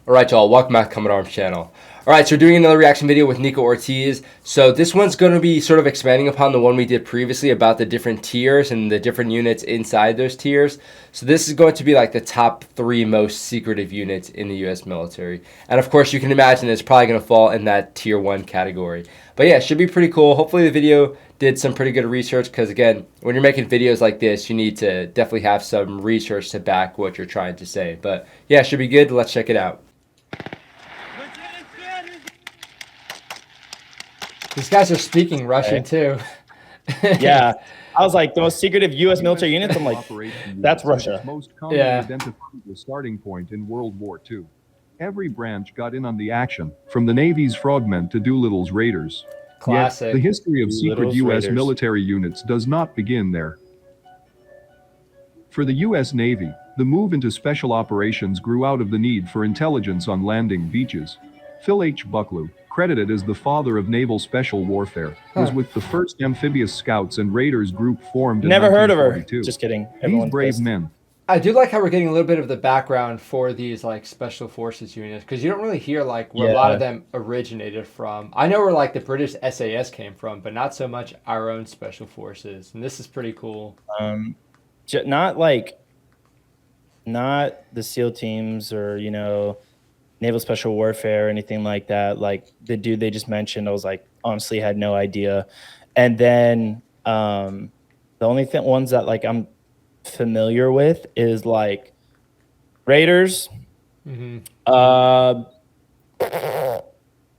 Alright y'all, welcome back to Combat Arms channel. Alright, so we're doing another reaction video with Nikko Ortiz. So this one's going to be sort of expanding upon the one we did previously about the different tiers and the different units inside those tiers. So this is going to be like the top 3 most secretive units in the US military. And of course you can imagine it's probably going to fall in that tier 1 category. But yeah, it should be pretty cool. Hopefully the video did some pretty good research because again, when you're making videos like this, you need to definitely have some research to back what you're trying to say. But yeah, it should be good. Let's check it out. These guys are speaking Russian too. Yeah, I was like, the most secretive U.S. military units. I'm like, that's Russia. Most commonly identified the starting point in World War II. Every branch got in on the action, from the Navy's frogmen to Doolittle's raiders. Classic. Yet, the history of secret Doolittle's U.S. raiders. military units does not begin there. For the U.S. Navy, the move into special operations grew out of the need for intelligence on landing beaches. Phil H. Bucklew, credited as the father of naval special warfare, was with the first amphibious scouts and raiders group formed in Never heard of her. 1942. Just kidding. These brave men. I do like how we're getting a little bit of the background for these like special forces units because you don't really hear like where a lot of them originated from. I know where like the British SAS came from, but not so much our own special forces. And this is pretty cool. Not the SEAL teams or, you know, naval special warfare or anything like that. Like the dude they just mentioned, I was like, honestly had no idea. And then the only ones that like I'm familiar with is like Raiders, SF,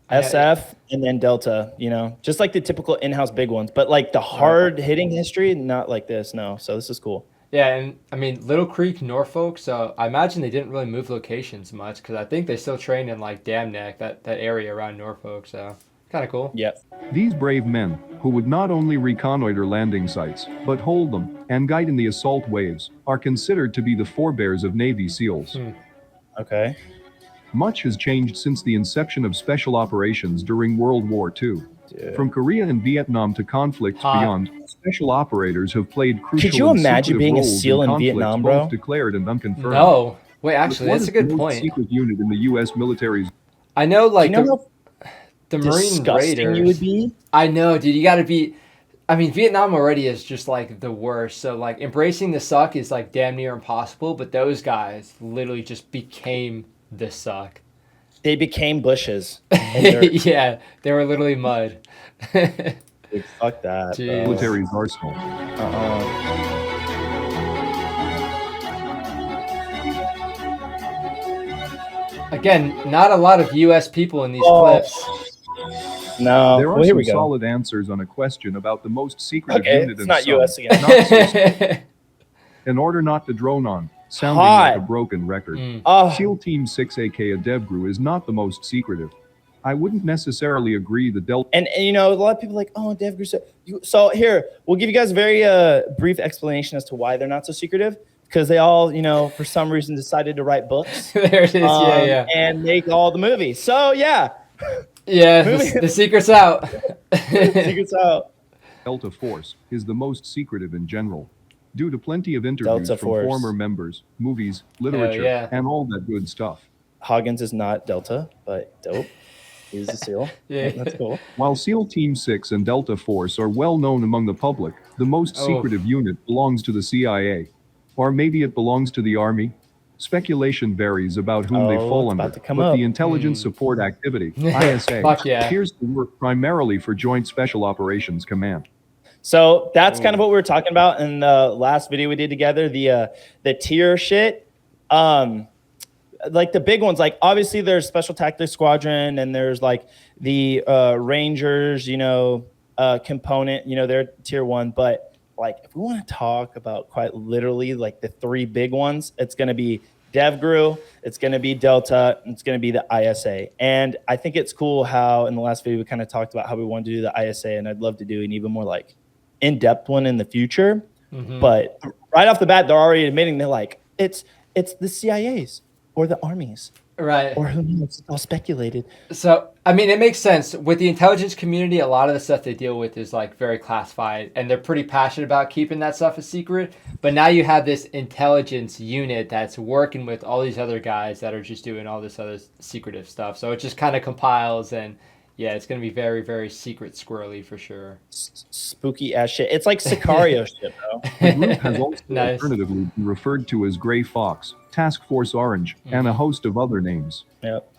and then Delta, you know, just like the typical in-house big ones, but like the hard hitting history, not like this. No. So this is cool. Yeah, and I mean, Little Creek, Norfolk, so I imagine they didn't really move locations much because I think they still train in like Dam Neck, that area around Norfolk, so kind of cool. Yep. These brave men, who would not only reconnoiter landing sites, but hold them and guide in the assault waves, are considered to be the forebears of Navy SEALs. Okay. Much has changed since the inception of special operations during World War II. From Korea and Vietnam to conflicts beyond, special operators have played crucial. Could you imagine being a roles SEAL in conflicts Vietnam, bro? both declared and unconfirmed. No. Wait, actually, that's a good What point. is the most secret unit in the U.S. military's? I know, like, You know the Marine disgusting Raiders. you would be? I know, dude. You got to be. I mean, Vietnam already is just like the worst. So like embracing the suck is like damn near impossible. But those guys literally just became the suck. They became bushes. Yeah, they were literally mud. Dude, fuck that. Jeez. Military's arsenal. Again, not a lot of U.S. people in these clips. No. There are Well, here some we go. solid answers on a question about the most secretive Okay, unit it's in not some. US again. Not so in order not to drone on, sounding like a broken record, Oh, SEAL Team 6 aka DevGru is not the most secretive. I wouldn't necessarily agree the Delta. and you know, a lot of people are like, oh, DevGru. So here, we'll give you guys a very brief explanation as to why they're not so secretive. Because they all, you know, for some reason decided to write books. There it is. Yeah. And make all the movies. So yeah. Yeah, the secret's out. Secret's out. Delta Force is the most secretive in general, due to plenty of interviews Delta from Force. former members, movies, literature, yeah. and all that good stuff. Hoggins is not Delta, but dope. He's a SEAL. Yeah. That's cool. While SEAL Team 6 and Delta Force are well known among the public, the most secretive unit belongs to the CIA. Or maybe it belongs to the Army. Speculation varies about whom they fall under, but the Intelligence Support Activity, ISA, appears to work primarily for Joint Special Operations Command. So that's kind of what we were talking about in the last video we did together, the tier shit. Like the big ones, like obviously there's Special Tactics Squadron and there's like the Rangers, you know, component, you know, they're tier 1, but like if we want to talk about quite literally like the 3 big ones, it's going to be DevGru, it's going to be Delta, and it's going to be the ISA. And I think it's cool how in the last video we kind of talked about how we wanted to do the ISA, and I'd love to do an even more like in-depth one in the future. But right off the bat, they're already admitting they're like, it's the CIAs or the armies Right. Or who knows? It's all speculated. So, I mean, it makes sense. With the intelligence community, a lot of the stuff they deal with is like very classified, and they're pretty passionate about keeping that stuff a secret. But now you have this intelligence unit that's working with all these other guys that are just doing all this other secretive stuff. So it just kind of compiles, and yeah, it's going to be very, very secret squirrely for sure. Spooky ass shit. It's like Sicario shit, bro. The group has also Nice. alternatively been referred to as Gray Fox, Task Force Orange, and a host of other names. Yep.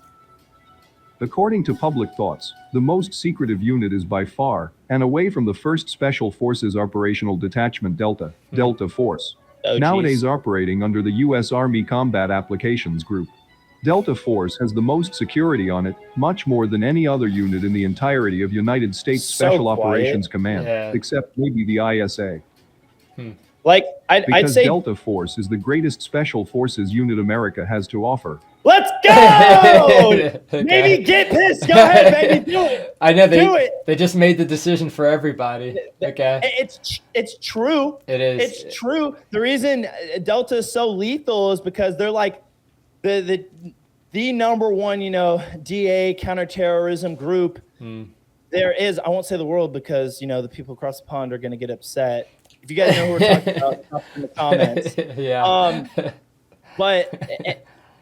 According to public thoughts, the most secretive unit is by far and away from the 1st Special Forces Operational Detachment Delta, Delta Force, Oh, nowadays geez. operating under the U.S. Army Combat Applications Group. Delta Force has the most security on it, much more than any other unit in the entirety of United States So Special quiet. Operations Command, Yeah. except maybe the ISA. Like I'd Because say, Delta Force is the greatest special forces unit America has to offer. let's go. Okay. Maybe get pissed. Go ahead, baby, do it. I know Do it. they just made the decision for everybody. Okay. It's true. It is. It's true. The reason Delta is so lethal is because they're like the number one, DA counterterrorism group. There is. I won't say the world because the people across the pond are going to get upset. If you guys know who we're talking about, drop it in the comments. Yeah. But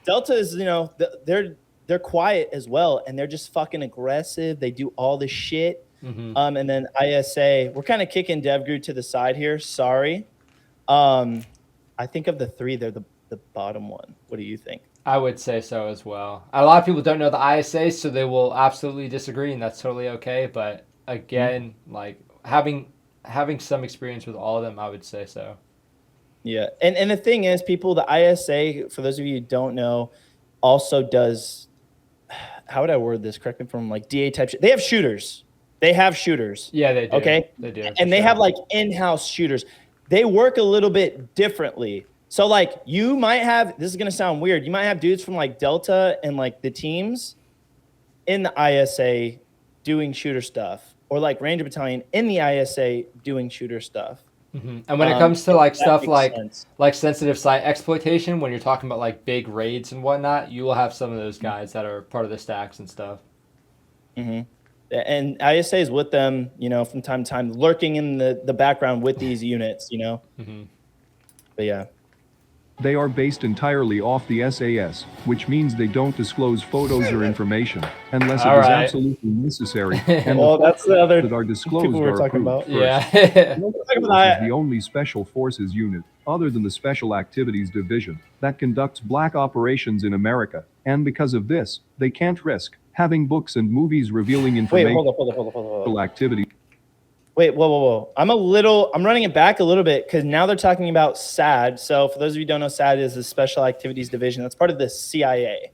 Delta is, they're quiet as well, and they're just fucking aggressive. They do all this shit. And then ISA, we're kind of kicking DevGru to the side here. Sorry. I think of the three, they're the bottom one. What do you think? I would say so as well. A lot of people don't know the ISA, so they will absolutely disagree, and that's totally okay. But again, like having some experience with all of them, I would say so. Yeah. And the thing is, people, the ISA, for those of you who don't know, also does, how would I word this? Correct me if I'm like DA type shit. They have shooters. Yeah, they do. Okay. They do. And they have like in-house shooters. They work a little bit differently. So like you might have, this is going to sound weird. You might have dudes from like Delta and like the teams in the ISA doing shooter stuff, or like Ranger Battalion in the ISA doing shooter stuff. And when it comes to like stuff like sense. like sensitive site exploitation, when you're talking about like big raids and whatnot, you will have some of those guys that are part of the stacks and stuff. And ISA is with them, from time to time, lurking in the background with these units, But yeah. They are based entirely off the SAS, which means they don't disclose photos or information unless it All is right. absolutely necessary. And Well, that's the other that are disclosed people we're are talking approved about. first. Yeah. Delta Force is the only special forces unit, other than the Special Activities Division, that conducts black operations in America, and because of this, they can't risk having books and movies revealing Wait, information hold up. special activity. Wait, whoa. I'm running it back a little bit because now they're talking about SAD. So for those of you who don't know, SAD is the Special Activities Division. That's part of the CIA.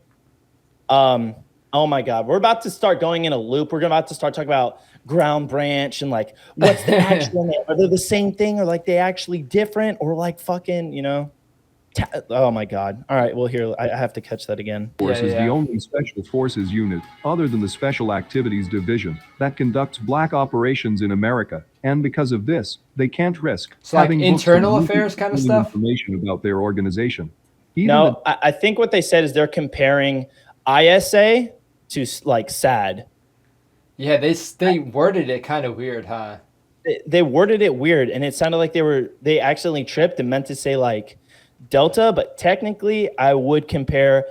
Oh my God. We're about to start going in a loop. We're about to start talking about ground branch and like, what's the actual name? Are they the same thing or like they actually different or like fucking, oh my God. All right. Well, here, I have to catch that again. Force is the only special forces unit, other than the Special Activities Division, that conducts black operations in America, and because of this, they can't risk So, like, having books internal and affairs kind of movies stuff? information about their organization. No, I think what they said is they're comparing ISA to like SAD. Yeah, they worded it kind of weird, huh? They worded it weird, and it sounded like they accidentally tripped and meant to say like Delta, but technically I would compare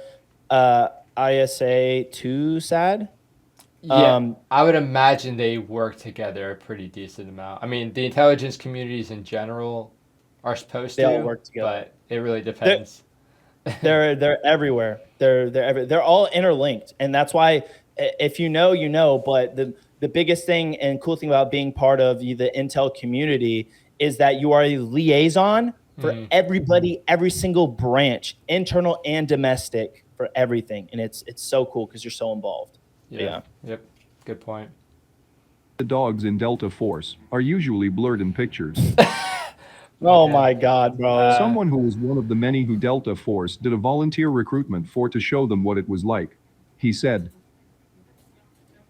ISA to SAD. Yeah, I would imagine they work together a pretty decent amount. I mean, the intelligence communities in general are supposed They to all work together. but it really depends. They're everywhere. They're all interlinked, and that's why if you know, you know. But the biggest thing and cool thing about being part of the Intel community is that you are a liaison for everybody, every single branch, internal and domestic, for everything, and it's so cool because you're so involved. Yeah. Yep. Good point. The dogs in Delta Force are usually blurred in pictures. Oh my God, bro. Someone who was one of the many who Delta Force did a volunteer recruitment for to show them what it was like. He said,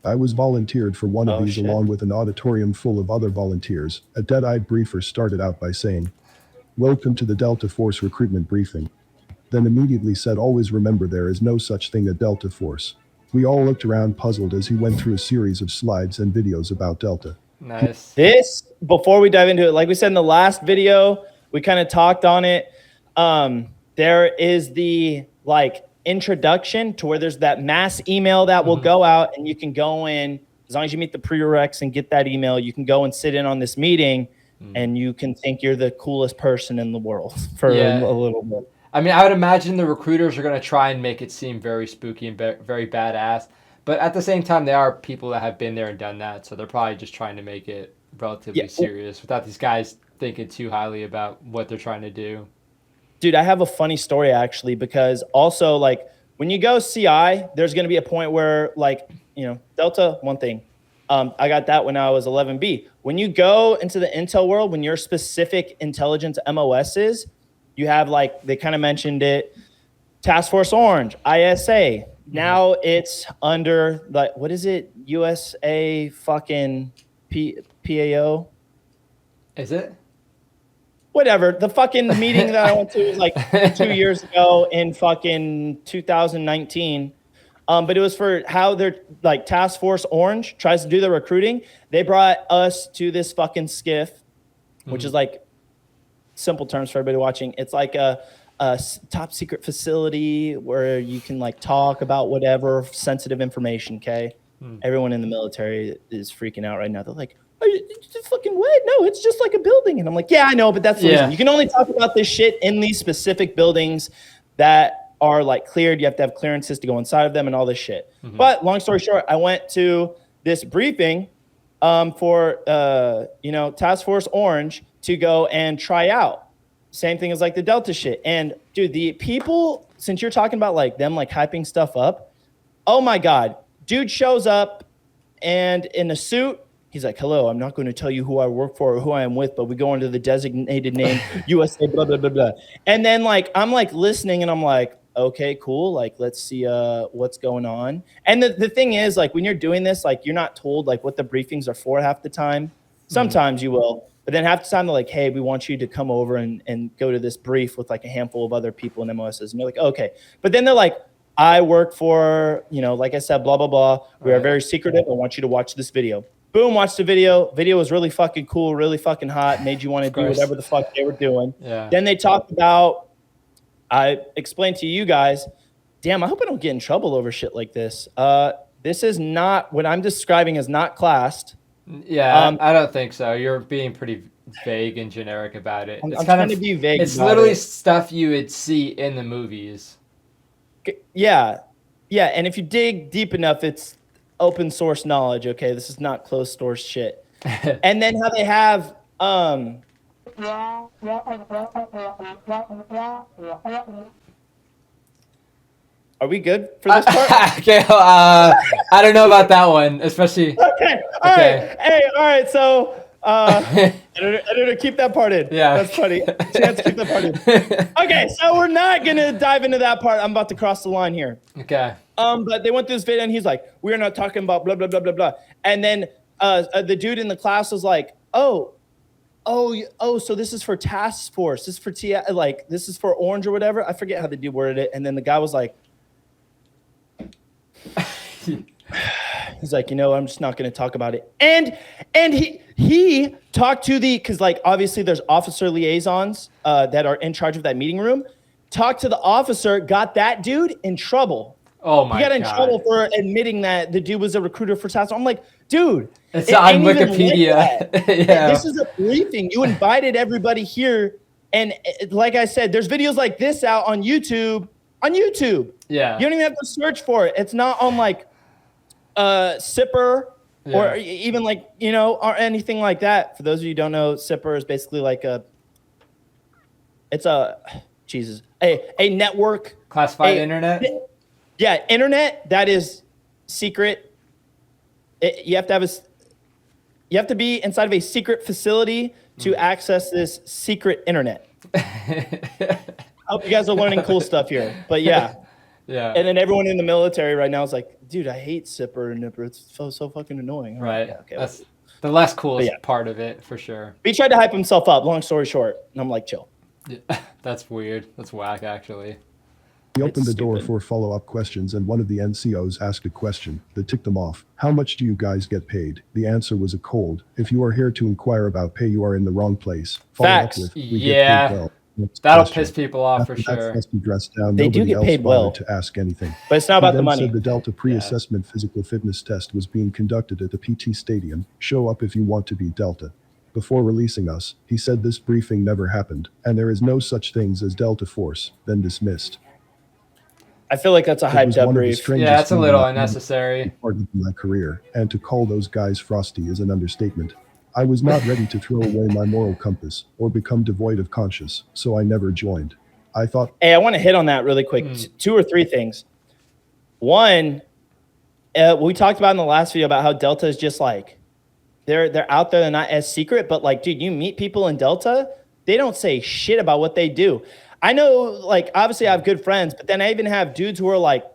I was volunteered for one of these shit. along with an auditorium full of other volunteers. A dead-eyed briefer started out by saying, "Welcome to the Delta Force recruitment briefing. then immediately said, always remember there is no such thing as Delta Force. We all looked around puzzled as he went through a series of slides and videos about Delta. Nice. This, before we dive into it, like we said in the last video, we kind of talked on it. There is the like introduction to where there's that mass email that will go out, and you can go in as long as you meet the prereqs and get that email. You can go and sit in on this meeting, and you can think you're the coolest person in the world for a little bit. I mean, I would imagine the recruiters are going to try and make it seem very spooky and very badass. But at the same time, there are people that have been there and done that. So they're probably just trying to make it relatively serious without these guys thinking too highly about what they're trying to do. Dude, I have a funny story actually, because also like when you go CI, there's going to be a point where like, you know, Delta, one thing. I got that when I was 11B. When you go into the intel world, when your specific intelligence MOS is, you have like, they kind of mentioned it, Task Force Orange, ISA. Now it's under like, what is it? USA fucking PAO? Is it? Whatever. The fucking meeting that I went to was like 2 years ago in fucking 2019. But it was for how their like Task Force Orange tries to do the recruiting. They brought us to this fucking skiff, which is like simple terms for everybody watching. It's like a top secret facility where you can like talk about whatever sensitive information. Okay. Everyone in the military is freaking out right now. They're like, it's just fucking what? No, it's just like a building. And I'm like, yeah, I know, but that's the reason. You can only talk about this shit in these specific buildings that are like cleared. You have to have clearances to go inside of them and all this shit. But long story short, I went to this briefing for Task Force Orange to go and try out. Same thing as like the Delta shit. And dude, the people, since you're talking about like them like hyping stuff up, oh my God, dude shows up and in a suit, he's like, hello, I'm not going to tell you who I work for or who I am with, but we go under the designated name USA, blah, blah, blah, blah. And then like, I'm like listening and I'm like, okay, cool. Like, let's see what's going on. And the thing is like, when you're doing this, like you're not told like what the briefings are for half the time. Sometimes you will, but then half the time they're like, hey, we want you to come over and go to this brief with like a handful of other people in MOSs. And you're like, okay. But then they're like, I work for, like I said, blah, blah, blah. We are very secretive. I want you to watch this video. Boom, watch the video. Video was really fucking cool, really fucking hot, made you want to do whatever the fuck they were doing. Yeah. Then they talked about, I explained to you guys, damn, I hope I don't get in trouble over shit like this. This is not, what I'm describing is not classed. Yeah, I don't think so. You're being pretty vague and generic about it. I'm trying to be vague. It's literally stuff you would see in the movies. Yeah. Yeah, and if you dig deep enough, it's open source knowledge, okay? This is not closed source shit. And then how they have are we good for this part? Okay, I don't know about that one, especially. Okay, all right. Hey, all right, so editor, keep that part in. Yeah. That's funny. Chance, keep that part in. Okay, so we're not going to dive into that part. I'm about to cross the line here. Okay. But they went through this video, and he's like, we're not talking about blah, blah, blah, blah, blah. And then the dude in the class was like, oh, so this is for Task Force. This is for this is for Orange or whatever. I forget how the dude worded it. And then the guy was like, he's like, I'm just not going to talk about it. And he talked to because like obviously there's officer liaisons that are in charge of that meeting room. Talked to the officer, got that dude in trouble. Oh my God. He got in trouble for admitting that the dude was a recruiter for Task Force. I'm like, dude, it's on Wikipedia. Yeah. This is a briefing. You invited everybody here, and like I said, there's videos like this out on YouTube. Yeah. You don't even have to search for it. It's not on like Sipper or even like, or anything like that. For those of you who don't know, Sipper is basically like a network. Classified internet? Yeah, internet that is secret. You have to be inside of a secret facility to access this secret internet. I hope you guys are learning cool stuff here. But yeah. Yeah. And then everyone in the military right now is like, dude, I hate Sipper and Nipper. It's so fucking annoying. Right. Yeah, okay. That's the less coolest part of it, for sure. He tried to hype himself up, long story short. And I'm like, chill. Yeah. That's weird. That's whack, actually. He opened the door stupid. for follow-up questions, and one of the NCOs asked a question that ticked them off. How much do you guys get paid? The answer was a cold. If you are here to inquire about pay, you are in the wrong place. Followed Facts. up with, we Yeah. get paid well. Next That'll question. piss people off for After that sure. flusty dress down, They do nobody get else paid bothered well. to ask anything. But it's not He about the then money. said the Delta pre-assessment physical fitness test was being conducted at the PT Stadium. Show up if you want to be Delta. Before releasing us, he said this briefing never happened, and there is no such things as Delta Force, then dismissed. I feel like that's a It hyped was up one of the brief. strangest Yeah, it's a things little I've ever unnecessary. part of my career, and to call those guys frosty is an understatement. I was not ready to throw away my moral compass or become devoid of conscience, so I never joined. I thought, Hey, I want to hit on that really quick. 2 or 3 things. One, we talked about in the last video about how Delta is just like, they're out there, they're not as secret, but like, dude, you meet people in Delta, they don't say shit about what they do. I know, like, obviously I have good friends, but then I even have dudes who are like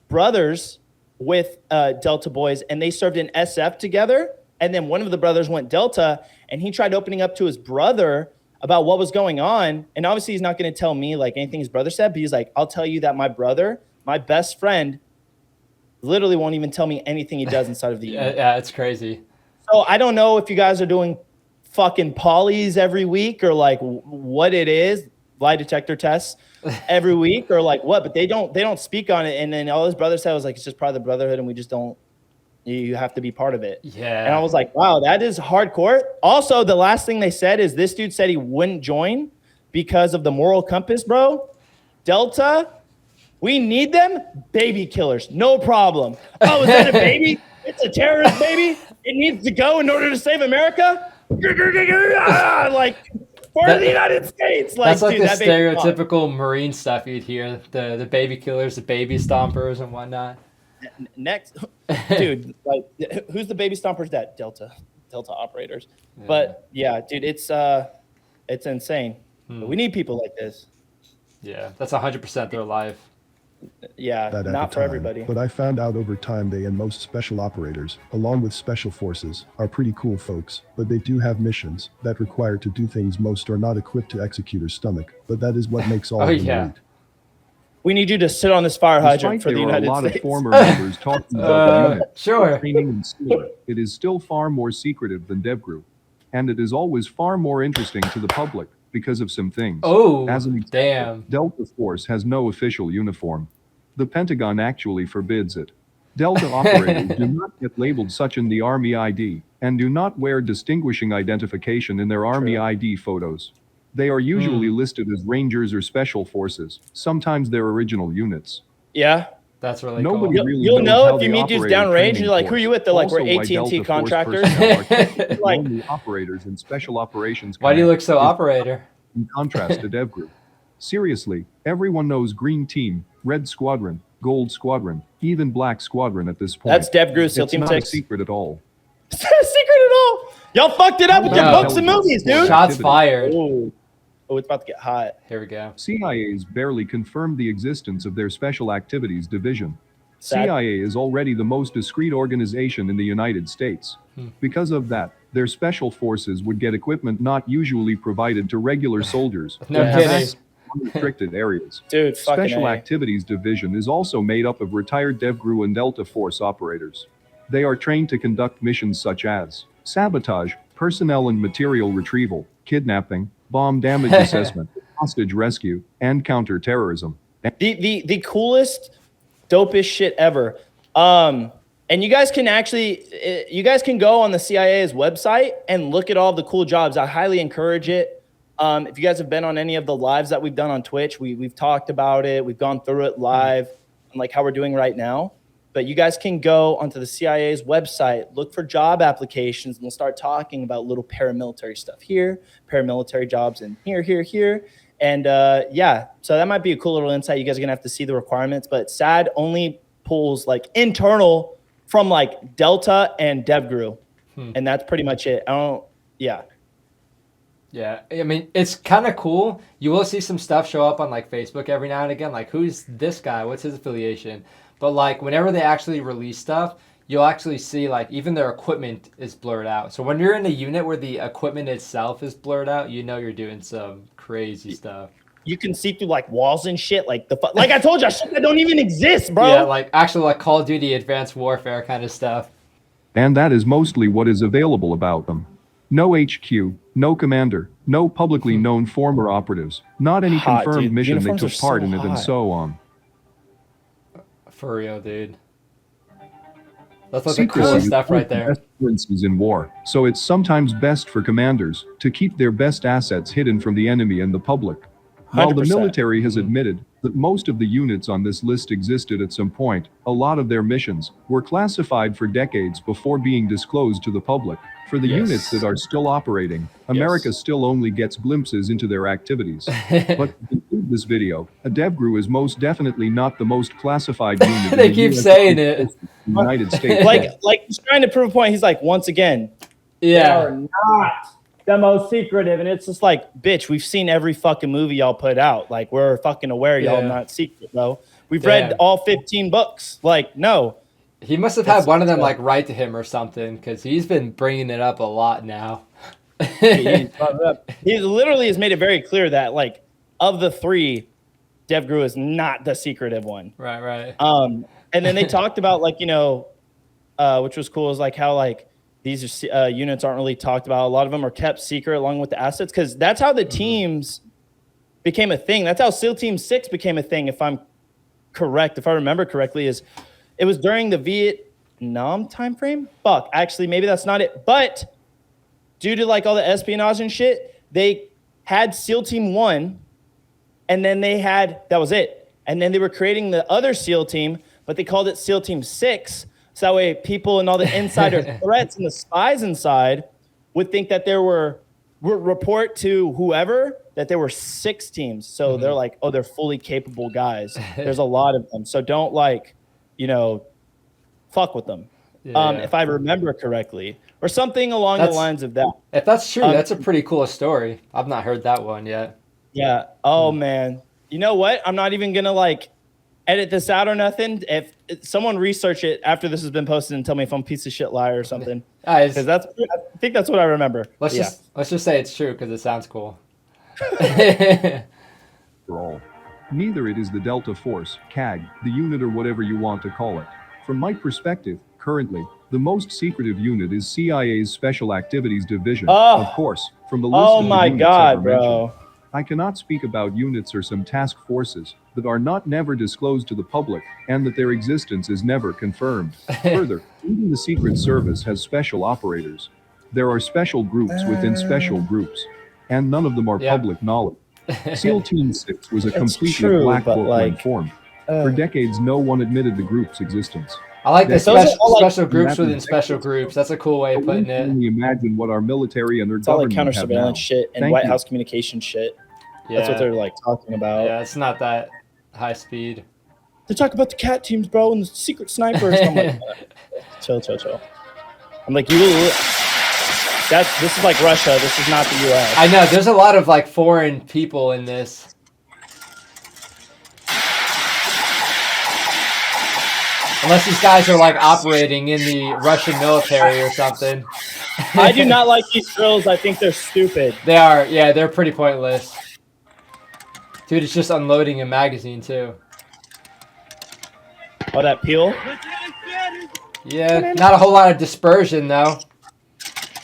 brothers with Delta boys, and they served in SF together. And then one of the brothers went Delta, and he tried opening up to his brother about what was going on. And obviously he's not going to tell me like anything his brother said, but he's like, I'll tell you that my brother, my best friend, literally won't even tell me anything he does inside of the unit. Yeah, it's crazy. So I don't know if you guys are doing fucking polys every week or like what it is, lie detector tests every week or like what, but they don't speak on it. And then all his brother said was like, it's just part of the brotherhood and we just don't, you have to be part of it. Yeah. And I was like, wow, that is hardcore. Also, the last thing they said is this dude said he wouldn't join because of the moral compass, bro. Delta, we need them. Baby killers, no problem. Oh, is that a baby? It's a terrorist baby. It needs to go in order to save America. Like for the United States. Like, that's like dude, the that baby's stereotypical Marine stuff you'd hear. The baby killers, the baby stompers and whatnot. gone. Next, dude, like who's the baby stompers? That Delta operators. Yeah. But yeah, dude, it's insane. We need people like this. Yeah, that's 100% their life. Yeah, that at not the for time, everybody. but I found out over time they and most special operators, along with special forces, are pretty cool folks, but they do have missions that require to do things most are not equipped to execute or stomach, but that is what makes all Oh, of them yeah. elite. We need you to sit on this fire hydrant Despite for the there are a United lot of States. former members talking about the unit, Sure. training and skill, it is still far more secretive than DevGru, and it is always far more interesting to the public because of some things. Oh, As an example, damn. Delta Force has no official uniform. The Pentagon actually forbids it. Delta operators do not get labeled such in the Army ID and do not wear distinguishing identification in their Army ID photos. They are usually listed as Rangers or Special Forces, sometimes their original units. Yeah. That's really Nobody cool. really You'll knows know how if you the meet dudes operator downrange and training you're like, who are you with? They're like, we're also why AT&T Delta Force contractors. personnel are Like- only operators in Special Operations Why do you Command look so is operator? in contrast to DevGru. Seriously, everyone knows Green Team, Red Squadron, Gold Squadron, even Black Squadron at this point. That's DevGru, SEAL It's Team not 6. a secret at all. It's not a secret at all. Y'all fucked it up with your No. books and movies, dude. Shots fired. Oh, it's about to get hot. Here we go. CIA's barely confirmed the existence of their Special Activities Division. Sad. CIA is already the most discreet organization in the United States. Because of that, their special forces would get equipment not usually provided to regular soldiers. No Yeah. kidding. That's unrestricted areas. Dude, fucking Special A. Activities Division is also made up of retired DevGru and Delta Force operators. They are trained to conduct missions such as sabotage, personnel and material retrieval, kidnapping, bomb damage assessment, hostage rescue, and counterterrorism. The coolest, dopest shit ever. And you guys can go on the CIA's website and look at all the cool jobs. I highly encourage it. If you guys have been on any of the lives that we've done on Twitch, we've talked about it. We've gone through it live, and like how we're doing right now. But you guys can go onto the CIA's website, look for job applications, and we'll start talking about little paramilitary stuff here, paramilitary jobs in here. And yeah, so that might be a cool little insight. You guys are gonna have to see the requirements, but SAD only pulls like internal from like Delta and DevGru, and that's pretty much it. Yeah. Yeah, I mean, it's kind of cool. You will see some stuff show up on like Facebook every now and again, like who's this guy? What's his affiliation? But like whenever they actually release stuff, you'll actually see like even their equipment is blurred out. So when you're in a unit where the equipment itself is blurred out, you know you're doing some crazy stuff. you can see through like walls and shit. Like like I told you, shit that don't even exist, bro. Yeah, like actual like Call of Duty Advanced Warfare kind of stuff. And that is mostly what is available about them. No HQ, no commander, no publicly known former operatives, not any Hot, confirmed dude. mission they Uniforms took are part so in it, and hot. so on. For real, dude. That's like the Secrecy coolest is stuff one right of the there. best currencies in war, so it's sometimes best for commanders to keep their best assets hidden from the enemy and the public. While the 100%. military has admitted that most of the units on this list existed at some point, a lot of their missions were classified for decades before being disclosed to the public. For the Yes. units that are still operating, America still only gets glimpses into their activities. But to conclude this video, a DevGru is most definitely not the most classified unit. They in the keep US saying it. United States. like he's trying to prove a point. He's like, once again, they are Yeah. not the most secretive. And it's just like, bitch, we've seen every fucking movie y'all put out. Like, we're fucking aware y'all Yeah. not secret, bro. We've read Damn. all 15 books. Like, no. He must have had one of them like write to him or something, because he's been bringing it up a lot now. He literally has made it very clear that, like, of the three, DevGru is not the secretive one. Right, right. And then they talked about, like, you know, which was cool, is like how like these units aren't really talked about. A lot of them are kept secret along with the assets, because that's how the teams became a thing. That's how SEAL Team 6 became a thing, if I'm correct, if I remember correctly, is it was during the Vietnam timeframe? Fuck, actually, maybe that's not it. But due to like all the espionage and shit, they had SEAL Team 1, and then they had, that was it. And then they were creating the other SEAL team, but they called it SEAL Team 6. So that way people and all the insider threats and the spies inside would think that there were report to whoever that there were 6 teams. So they're like, oh, they're fully capable guys. There's a lot of them. So don't like, you know, fuck with them. Yeah. If I remember correctly, or something along the lines of that. If that's true, that's a pretty cool story. I've not heard that one yet. Yeah. Oh man. You know what? I'm not even gonna like edit this out or nothing. If someone research it after this has been posted and tell me if I'm a piece of shit liar or something, because I think that's what I remember. Let's just say it's true, because it sounds cool. For all. Neither it is the Delta Force, CAG, the unit, or whatever you want to call it. From my perspective, currently, the most secretive unit is CIA's Special Activities Division. Oh. Of course, from the list Oh of the my units God, ever bro. mentioned. I cannot speak about units or some task forces that are not never disclosed to the public, and that their existence is never confirmed. Further, even the Secret Service has special operators. There are special groups within special groups, and none of them are public knowledge. SEAL Team 6 was a completely true, black but, book like, when formed. For decades, no one admitted the group's existence. I like the Those are all, like, special groups that within is special excellent. groups. That's a cool way of But we putting can it. only imagine what our military and their It's all like government counter have now. surveillance shit and Thank White you. House communication shit. Yeah. That's what they're like talking about. Yeah, it's not that high speed. They talk about the cat teams, bro, and the secret snipers. I'm like, chill. I'm like, this is like Russia. This is not the U.S. I know, there's a lot of like foreign people in this. Unless these guys are like operating in the Russian military or something. I do not like these drills. I think they're stupid. They are, yeah, they're pretty pointless. Dude, it's just unloading a magazine too. Oh, that peel? Yeah, not a whole lot of dispersion though.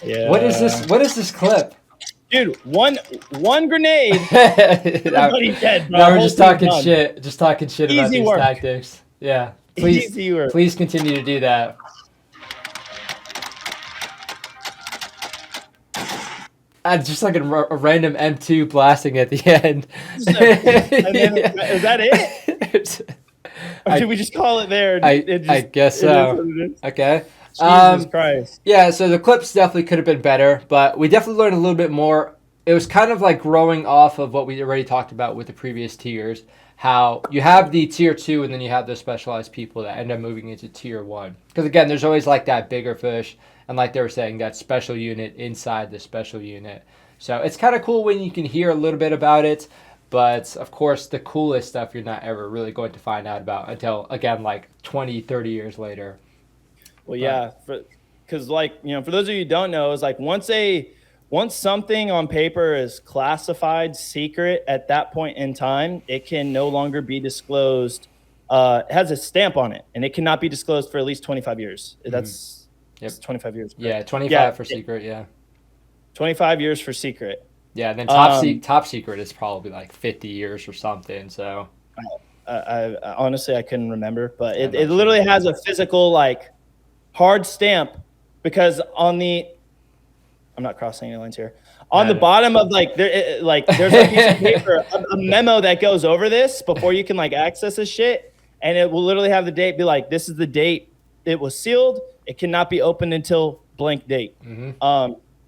Yeah. What is this? What is this clip? Dude, one grenade. now, Everybody's dead, bro. now we're Whole just team's talking done. shit. Just talking shit about Easy these work. tactics. Yeah. Please, Easy work. please continue to do that. Just like a random M2 blasting at the end. And then, Yeah. is that it? Or should we just call it there? I guess it is so. what it is. Okay. Jesus Christ. Yeah, so the clips definitely could have been better, but we definitely learned a little bit more. It was kind of like growing off of what we already talked about with the previous tiers, how you have the tier 2 and then you have the specialized people that end up moving into tier 1. Because again, there's always like that bigger fish, and like they were saying, that special unit inside the special unit. So it's kind of cool when you can hear a little bit about it, but of course the coolest stuff you're not ever really going to find out about until, again, like 20, 30 years later. Well, yeah, because like, you know, for those of you who don't know, it's like once a once something on paper is classified secret at that point in time, it can no longer be disclosed. It has a stamp on it, and it cannot be disclosed for at least 25 years. That's 25 years. Yeah, 25 for secret, yeah. 25 years for secret. Yeah, and then top secret is probably like 50 years or something, so. I honestly, I couldn't remember, but it literally has a physical, like, hard stamp, because on the, I'm not crossing any lines here. On the bottom of there's a piece of paper, a memo that goes over this before you can like access this shit, and it will literally have the date, be like, this is the date it was sealed. It cannot be opened until blank date.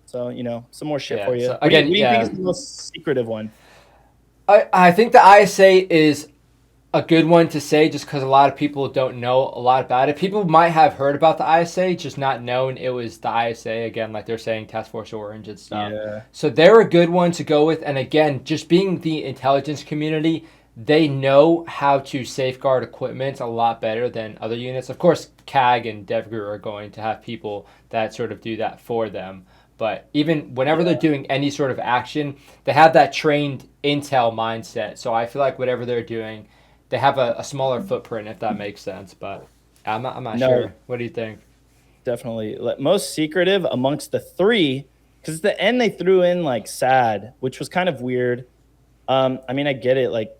So some more shit for you. So, what do you think is the most secretive one? I think the ISA is a good one to say, just because a lot of people don't know a lot about it. People might have heard about the ISA, just not known it was the ISA. Again, like they're saying, Task Force Orange and stuff. Yeah. So they're a good one to go with. And again, just being the intelligence community, they know how to safeguard equipment a lot better than other units. Of course, CAG and DevGuru are going to have people that sort of do that for them. But even whenever they're doing any sort of action, they have that trained intel mindset. So I feel like whatever they're doing, they have a smaller footprint, if that makes sense. But I'm not sure. What do you think? Definitely. Most secretive amongst the three, because at the end they threw in like SAD, which was kind of weird. I mean, I get it. Like,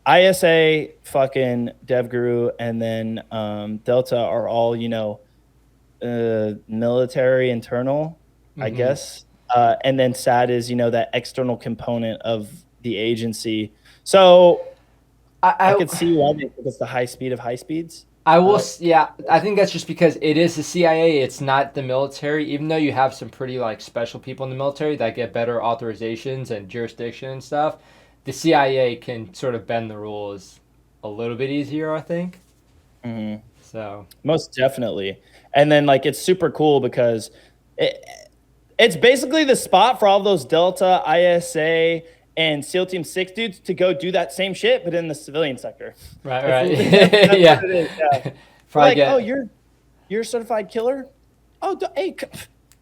ISA, fucking DevGuru, and then Delta are all, military internal, I guess. And then SAD is, that external component of the agency. So I could see why they think it's the high speed of high speeds. I think that's just because it is the CIA. It's not the military, even though you have some pretty like special people in the military that get better authorizations and jurisdiction and stuff. The CIA can sort of bend the rules a little bit easier, I think. So most definitely. And then like it's super cool because it's basically the spot for all those Delta, ISA, and SEAL Team 6 dudes to go do that same shit, but in the civilian sector. Right. That's Yeah. what it is, yeah. Like, you're a certified killer? Oh, hey, come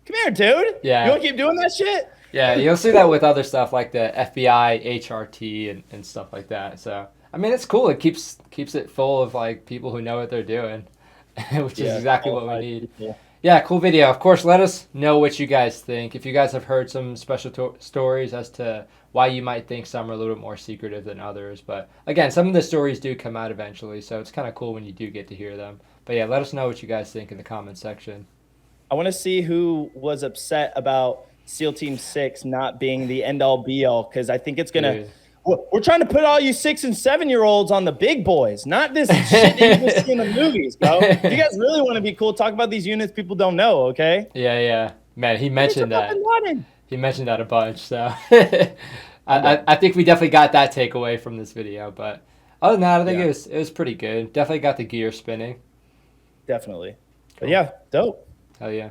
here, dude. Yeah. You want to keep doing that shit? Yeah, you'll see that with other stuff like the FBI, HRT, and stuff like that. So, I mean, it's cool. It keeps it full of like people who know what they're doing, which is exactly what we need. Yeah, cool video. Of course, let us know what you guys think. If you guys have heard some special stories as to why you might think some are a little bit more secretive than others. But again, some of the stories do come out eventually, so it's kind of cool when you do get to hear them. But yeah, let us know what you guys think in the comments section. I want to see who was upset about SEAL Team 6 not being the end-all be-all, because I think it's going to... We're trying to put all you 6 and 7-year-olds on the big boys, not this shit that you just see in the movies, bro. If you guys really want to be cool, talk about these units people don't know, okay? Yeah. Man, he mentioned that. He mentioned that a bunch, so I think we definitely got that takeaway from this video. But other than that, I think it was pretty good. Definitely got the gear spinning. Definitely. But yeah, dope. Hell yeah.